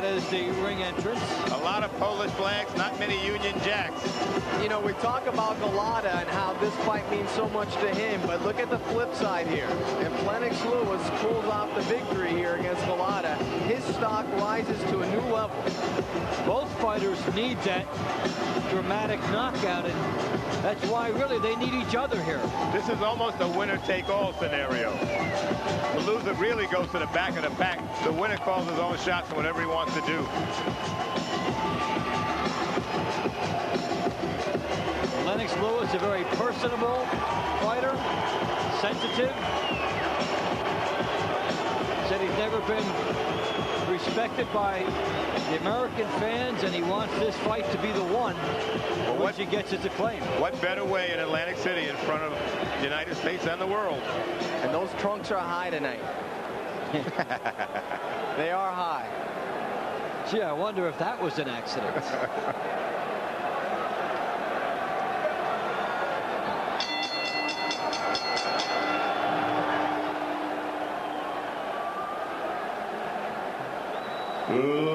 that is the ring entrance. A lot of Polish flags, not many Union Jacks. You know, we talk about Gołota and how this fight means so much to him, but look at the flip side here. If Lennox Lewis pulls off the victory here against Gołota, his stock rises to a new level. Both fighters need that dramatic knockout, and that's why really they need each other here. This is almost a winner-take-all scenario. The loser really goes to the back of the pack. The winner calls his own shots and whatever he wants to do. Lennox Lewis, a very personable fighter, sensitive. Said he's never been respected by the American fans, and he wants this fight to be the one once he gets its acclaim. What better way in Atlantic City in front of the United States and the world? And those trunks are high tonight. They are high. Gee, I wonder if that was an accident.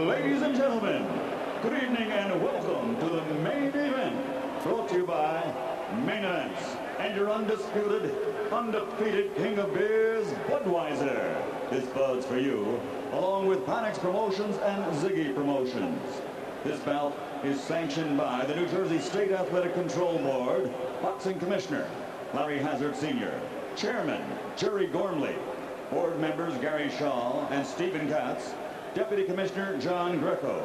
Ladies and gentlemen, good evening and welcome to the main event, brought to you by Main Events and your undisputed, undefeated king of beers, Budweiser. This Bud's for you, along with Panics Promotions and Ziggy Promotions. This bout is sanctioned by the New Jersey State Athletic Control Board, Boxing Commissioner Larry Hazard Sr., Chairman Jerry Gormley, Board members Gary Shaw and Stephen Katz, Deputy Commissioner John Greco,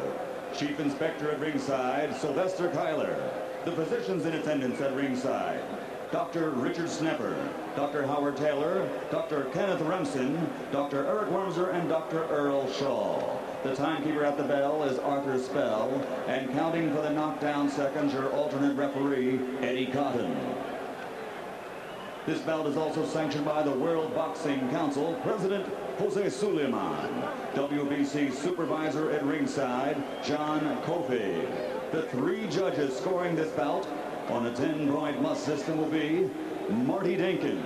Chief Inspector at ringside Sylvester Kyler, the physicians in attendance at ringside Dr. Richard Snepper, Dr. Howard Taylor, Dr. Kenneth Remsen, Dr. Eric Wormser, and Dr. Earl Shaw. The timekeeper at the bell is Arthur Spell, and counting for the knockdown seconds, your alternate referee, Eddie Cotton. This bout is also sanctioned by the World Boxing Council, President Jose Suleiman, WBC Supervisor at ringside, John Kofi. The three judges scoring this bout on a 10-point must system will be Marty Dinkin,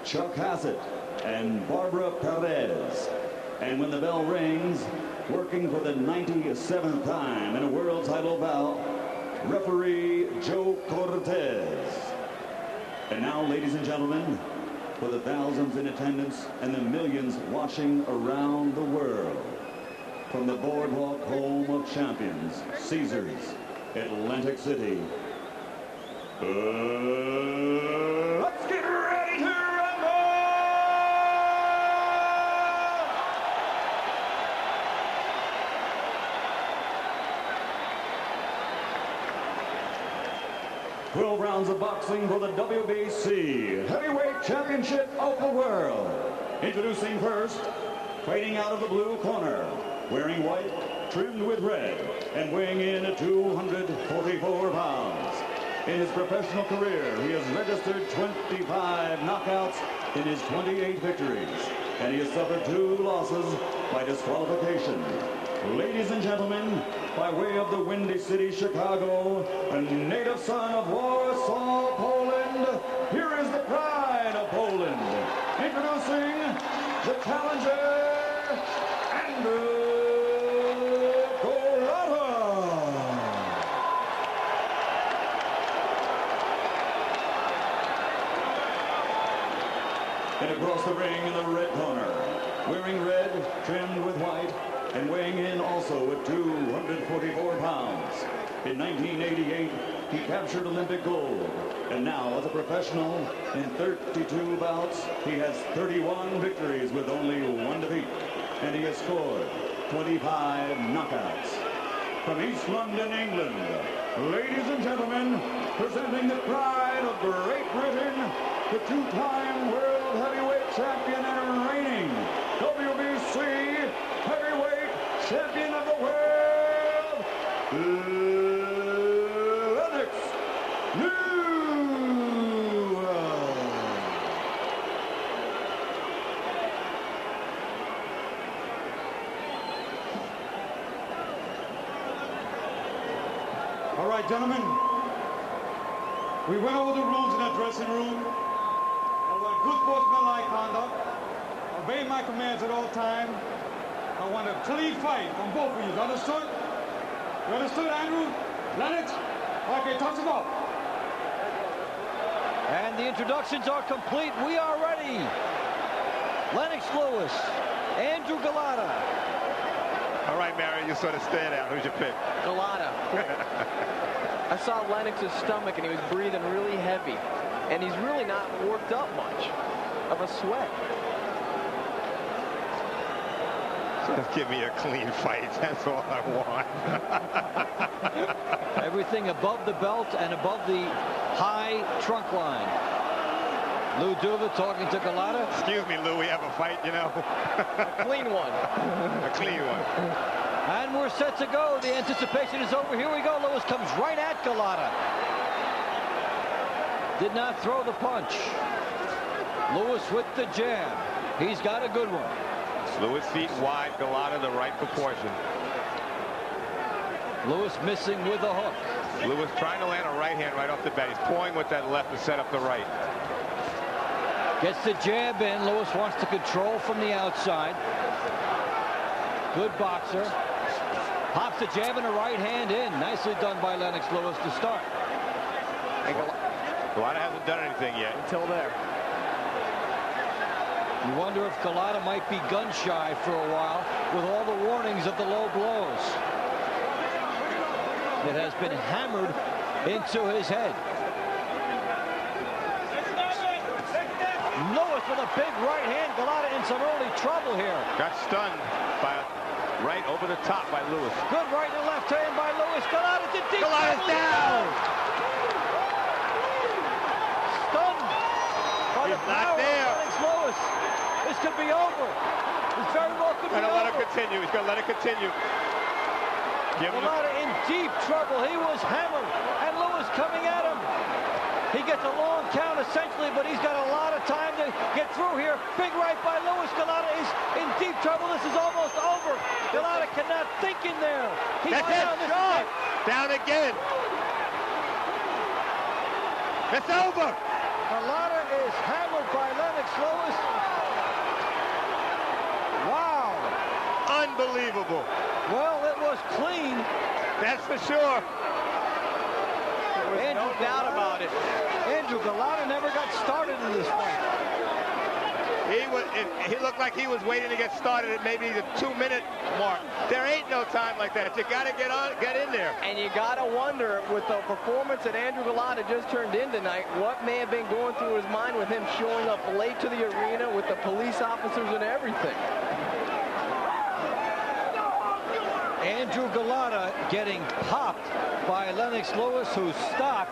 Chuck Hassett, and Barbara Perez. And when the bell rings, working for the 97th time in a world title bout, referee Joe Cortez. And now, ladies and gentlemen, for the thousands in attendance and the millions watching around the world, from the boardwalk home of champions, Caesars, Atlantic City, let's get ready to rumble! 12 rounds of boxing for the WBC Heavyweight Championship of the World. Introducing first, fighting out of the blue corner, wearing white, trimmed with red, and weighing in at 244 pounds. In his professional career, he has registered 25 knockouts in his 28 victories, and he has suffered 2 losses by disqualification. Ladies and gentlemen, by way of the Windy City, Chicago, a native son of Warsaw, Poland, here is the pride of Poland. Introducing the challenger, Andrzej Gołota. And across the ring in the red corner, wearing red, trimmed with white, and weighing in also at 244 pounds. In 1988, he captured Olympic gold. And now, as a professional, in 32 bouts, he has 31 victories with only 1 defeat. And he has scored 25 knockouts. From East London, England, ladies and gentlemen, presenting the pride of Great Britain, the 2-time world heavyweight champion and reigning WBC heavyweight champion of the world, Lennox Lewis. All right, gentlemen, we went over the rules in that dressing room. I want good sportsmanlike conduct, obey my commands at all times, I want a clean fight from both of you. Understood? You understood, Andrew? Lennox? Okay, touch him up. And the introductions are complete. We are ready. Lennox Lewis, Andrew Gołota. All right, Mary, you sort of stand out. Who's your pick? Gołota. I saw Lennox's stomach, and he was breathing really heavy. And he's really not worked up much of a sweat. Just give me a clean fight. That's all I want. Everything above the belt and above the high trunk line. Lou Duva talking to Gołota. Excuse me, Lou, we have a fight, you know. A clean one. A clean one. And we're set to go. The anticipation is over. Here we go. Lewis comes right at Gołota. Did not throw the punch. Lewis with the jab. He's got a good one. Lewis feet wide, Gołota the right proportion. Lewis missing with a hook. Lewis trying to land a right hand right off the bat. He's pawing with that left to set up the right. Gets the jab in. Lewis wants to control from the outside. Good boxer. Pops the jab and a right hand in. Nicely done by Lennox Lewis to start. And Gołota hasn't done anything yet. until there. You wonder if Gołota might be gun shy for a while with all the warnings of the low blows. It has been hammered into his head. Lewis with a big right hand. Gołota in some early trouble here. Got stunned by right over the top by Lewis. Good right and left hand by Lewis. Gołota to deep. Gołota's down. Stunned by the He's not power there. of Lennox Lewis. This could be over. This very well could be He's gonna let it over. continue. He's gonna let it continue. Give him Gołota in deep trouble. He was hammered, and Lewis coming at him. He gets a long count essentially, but he's got a lot of time to get through here. Big right by Lewis. Gołota is in deep trouble. This is almost over. Gołota cannot think in there. He's That's down. it. This Shot. is it. Down again. It's over. Gołota is hammered by Lennox Lewis. Wow. Unbelievable. Well, it was clean. That's for sure. There's no doubt about it. Andrew Gołota never got started in this fight. He looked like he was waiting to get started at maybe the 2-minute mark. There ain't no time like that. You got to get in there. And you got to wonder, with the performance that Andrew Gołota just turned in tonight, what may have been going through his mind with him showing up late to the arena with the police officers and everything. Andrew Gołota getting popped by Lennox Lewis, whose stock,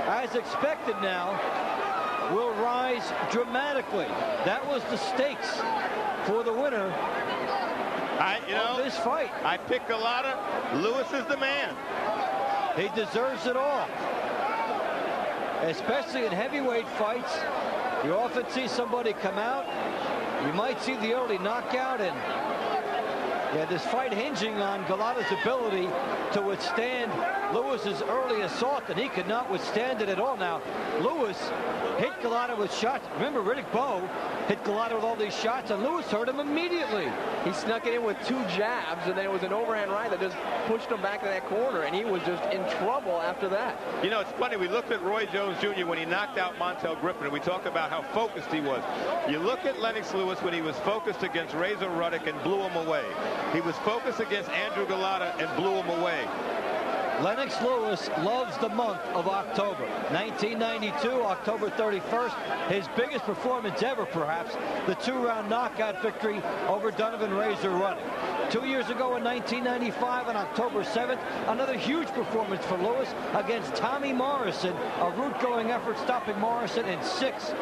as expected now, will rise dramatically. That was the stakes for the winner of this fight. I picked Gołota. Lewis is the man. He deserves it all. Especially in heavyweight fights, you often see somebody come out. You might see the early knockout, and yeah, this fight hinging on Gołota's ability to withstand Lewis's early assault, and he could not withstand it at all. Now, Lewis hit Gołota with shots. Remember, Riddick Bowe hit Gołota with all these shots, and Lewis hurt him immediately. He snuck it in with 2 jabs, and then it was an overhand right that just pushed him back to that corner, and he was just in trouble after that. You know, it's funny. We looked at Roy Jones Jr. when he knocked out Montel Griffin, and we talked about how focused he was. You look at Lennox Lewis when he was focused against Razor Ruddock and blew him away. He was focused against Andrew Gołota and blew him away. Lennox Lewis loves the month of October. 1992, October 31st, his biggest performance ever, perhaps, the 2-round knockout victory over Donovan Razor Ruddock. 2 years ago in 1995, on October 7th, another huge performance for Lewis against Tommy Morrison, a route-going effort stopping Morrison in 6.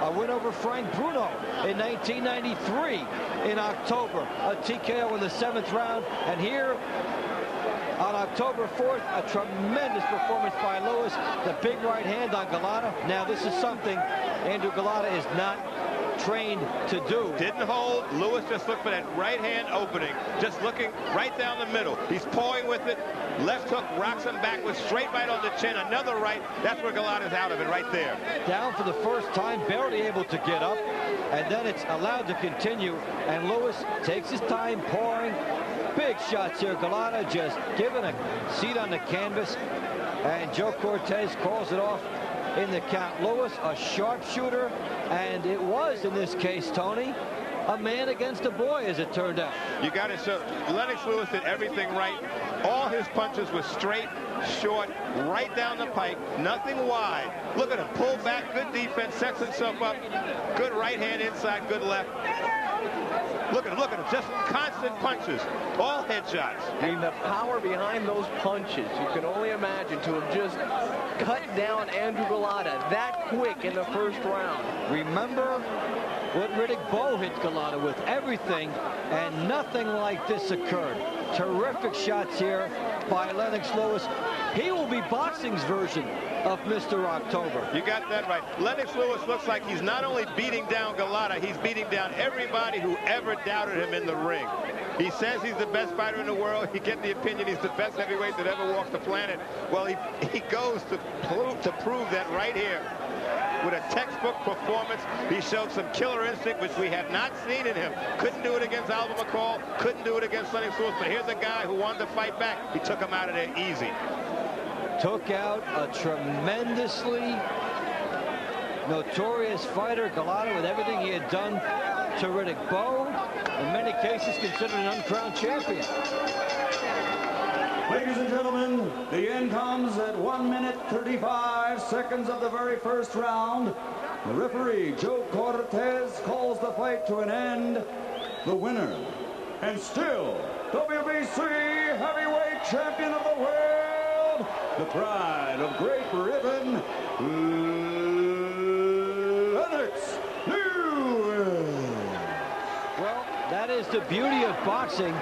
A win over Frank Bruno in 1993 in October, a TKO in the 7th round, and here on October 4th, a tremendous performance by Lewis. The big right hand on Gołota. Now, this is something Andrew Gołota is not trained to do. Didn't hold. Lewis just looked for that right hand opening, just looking right down the middle. He's pawing with it. Left hook rocks him back with straight right on the chin. Another right. That's where Gołota's out of it right there. Down for the first time, barely able to get up. and then it's allowed to continue, and Lewis takes his time pouring. Big shots here. Gołota just given a seat on the canvas, and Joe Cortez calls it off in the count. Lewis, a sharpshooter, and it was, in this case, Tony, a man against a boy, as it turned out. You got to show Lennox Lewis did everything right. All his punches were straight, short, right down the pipe, nothing wide. Look at him, pull back, good defense, sets himself up. Good right hand inside, good left. Look at him, just constant punches, all headshots. I mean, the power behind those punches, you can only imagine, to have just cut down Andrew Gołota that quick in the first round. Remember what Riddick Bowe hit Gołota with, everything, and nothing like this occurred. Terrific shots here by Lennox Lewis. He will be boxing's version of Mr. October. You got that right. Lennox Lewis looks like he's not only beating down Gołota, he's beating down everybody who ever doubted him in the ring. He says he's the best fighter in the world. You get the opinion he's the best heavyweight that ever walked the planet. Well, he goes to prove that right here. With a textbook performance, he showed some killer instinct, which we have not seen in him. Couldn't do it against Alvin McCall, couldn't do it against Lennox Lewis, but here's a guy who wanted to fight back. He took him out of there easy. Took out a tremendously notorious fighter, Gołota, with everything he had done to Riddick Bowe. In many cases, considered an uncrowned champion. Ladies and gentlemen, the end comes at 1 minute 35 seconds of the very first round. The referee, Joe Cortez, calls the fight to an end. The winner, and still WBC heavyweight champion of the world, the pride of Great Britain, Lennox Lewis. Well, that is the beauty of boxing.